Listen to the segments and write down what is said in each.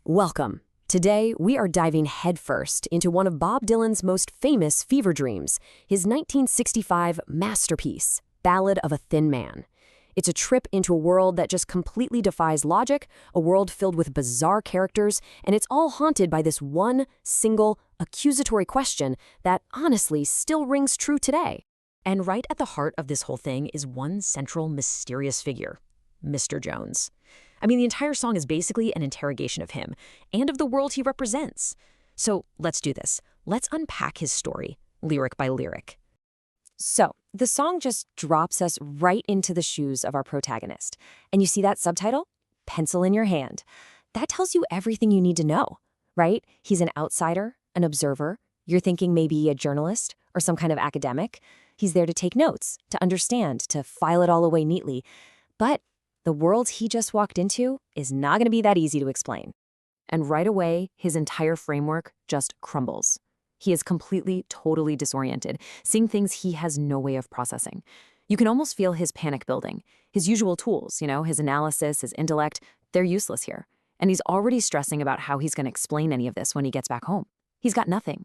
Welcome. Today, we are diving headfirst into one of Bob Dylan's most famous fever dreams, his 1965 masterpiece, Ballad of a Thin Man. It's a trip into a world that just completely defies logic, a world filled with bizarre characters, and it's all haunted by this one single accusatory question that honestly still rings true today. And right at the heart of this whole thing is one central mysterious figure, Mr. Jones. I mean, the entire song is basically an interrogation of him and of the world he represents. So let's do this. Let's unpack his story, lyric by lyric. So the song just drops us right into the shoes of our protagonist. And you see that subtitle? Pencil in your hand. That tells you everything you need to know, right? He's an outsider, an observer. You're thinking maybe a journalist or some kind of academic. He's there to take notes, to understand, to file it all away neatly. But the world he just walked into is not going to be that easy to explain. And right away, his entire framework just crumbles. He is completely, totally disoriented, seeing things he has no way of processing. You can almost feel his panic building. His usual tools, his analysis, his intellect, they're useless here. And he's already stressing about how he's going to explain any of this when he gets back home. He's got nothing.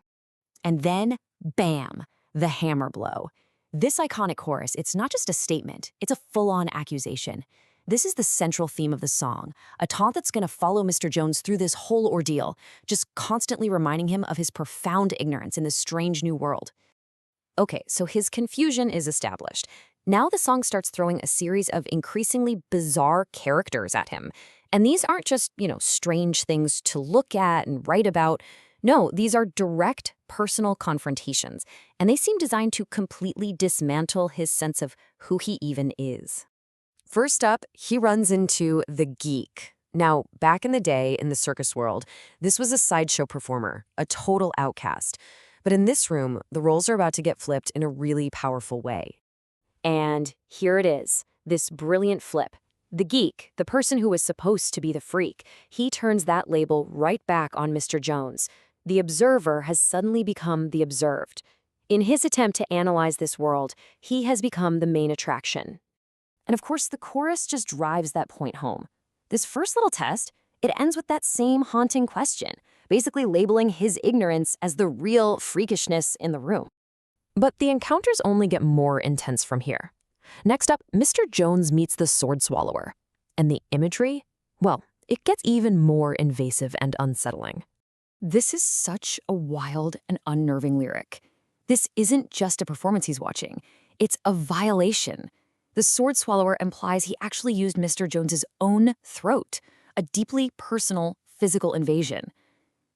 And then, bam, the hammer blow. This iconic chorus, it's not just a statement, it's a full-on accusation. This is the central theme of the song, a taunt that's going to follow Mr. Jones through this whole ordeal, just constantly reminding him of his profound ignorance in this strange new world. Okay, so his confusion is established. Now the song starts throwing a series of increasingly bizarre characters at him. And these aren't just, strange things to look at and write about. No, these are direct personal confrontations, and they seem designed to completely dismantle his sense of who he even is. First up, he runs into the geek. Now, back in the day in the circus world, this was a sideshow performer, a total outcast. But in this room, the roles are about to get flipped in a really powerful way. And here it is, this brilliant flip. The geek, the person who was supposed to be the freak, he turns that label right back on Mr. Jones. The observer has suddenly become the observed. In his attempt to analyze this world, he has become the main attraction. And of course, the chorus just drives that point home. This first little test, it ends with that same haunting question, basically labeling his ignorance as the real freakishness in the room. But the encounters only get more intense from here. Next up, Mr. Jones meets the sword swallower. And the imagery? Well, it gets even more invasive and unsettling. This is such a wild and unnerving lyric. This isn't just a performance he's watching. It's a violation. The sword swallower implies he actually used Mr. Jones's own throat, a deeply personal, physical invasion.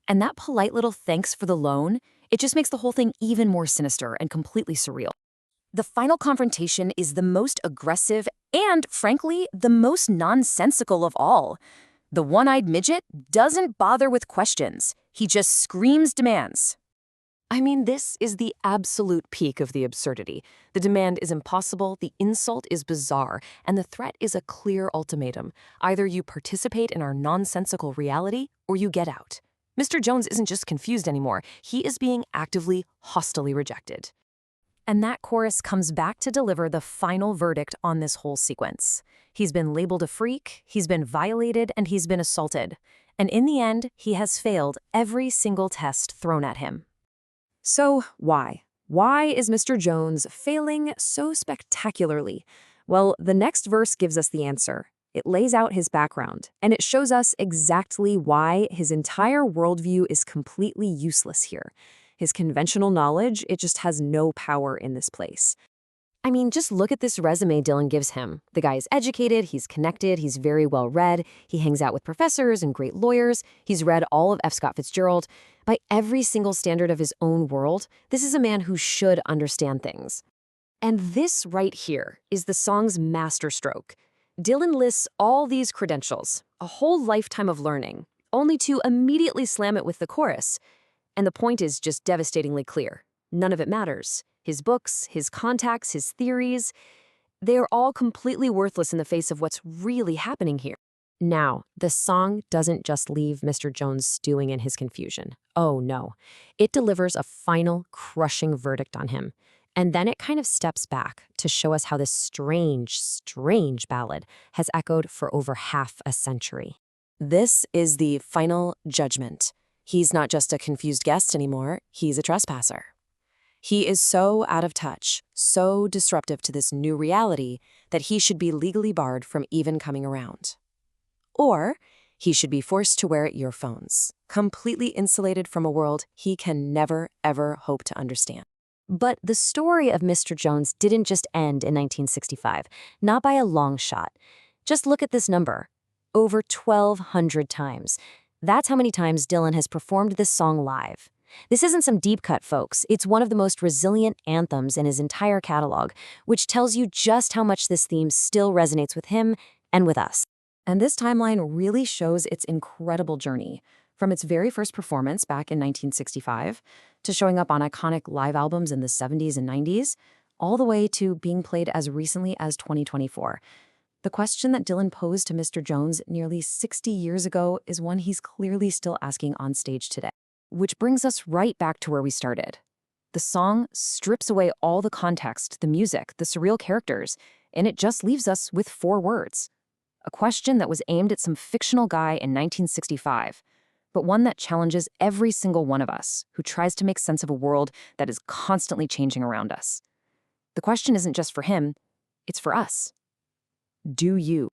And that polite little thanks for the loan, it just makes the whole thing even more sinister and completely surreal. The final confrontation is the most aggressive and, frankly, the most nonsensical of all. The one-eyed midget doesn't bother with questions. He just screams demands. I mean, this is the absolute peak of the absurdity. The demand is impossible, the insult is bizarre, and the threat is a clear ultimatum. Either you participate in our nonsensical reality, or you get out. Mr. Jones isn't just confused anymore. He is being actively, hostilely rejected. And that chorus comes back to deliver the final verdict on this whole sequence. He's been labeled a freak, he's been violated, and he's been assaulted. And in the end, he has failed every single test thrown at him. So why? Why is Mr. Jones failing so spectacularly? Well, the next verse gives us the answer. It lays out his background, and it shows us exactly why his entire worldview is completely useless here. His conventional knowledge, it just has no power in this place. I mean, just look at this resume Dylan gives him. The guy is educated, he's connected, he's very well read, he hangs out with professors and great lawyers, he's read all of F. Scott Fitzgerald. By every single standard of his own world, this is a man who should understand things. And this right here is the song's masterstroke. Dylan lists all these credentials, a whole lifetime of learning, only to immediately slam it with the chorus. And the point is just devastatingly clear. None of it matters. His books, his contacts, his theories, they are all completely worthless in the face of what's really happening here. Now, the song doesn't just leave Mr. Jones stewing in his confusion. Oh no. It delivers a final, crushing verdict on him. And then it kind of steps back to show us how this strange ballad has echoed for over half a century. This is the final judgment. He's not just a confused guest anymore, he's a trespasser. He is so out of touch, so disruptive to this new reality that he should be legally barred from even coming around. Or he should be forced to wear earphones, completely insulated from a world he can never, ever hope to understand. But the story of Mr. Jones didn't just end in 1965, not by a long shot. Just look at this number, over 1,200 times. That's how many times Dylan has performed this song live. This isn't some deep cut, folks. It's one of the most resilient anthems in his entire catalog, which tells you just how much this theme still resonates with him and with us. And this timeline really shows its incredible journey, from its very first performance back in 1965 to showing up on iconic live albums in the 70s and 90s, all the way to being played as recently as 2024. The question that Dylan posed to Mr. Jones nearly 60 years ago is one he's clearly still asking on stage today. Which brings us right back to where we started. The song strips away all the context, the music, the surreal characters, and it just leaves us with 4 words. A question that was aimed at some fictional guy in 1965, but one that challenges every single one of us who tries to make sense of a world that is constantly changing around us. The question isn't just for him, it's for us. Do you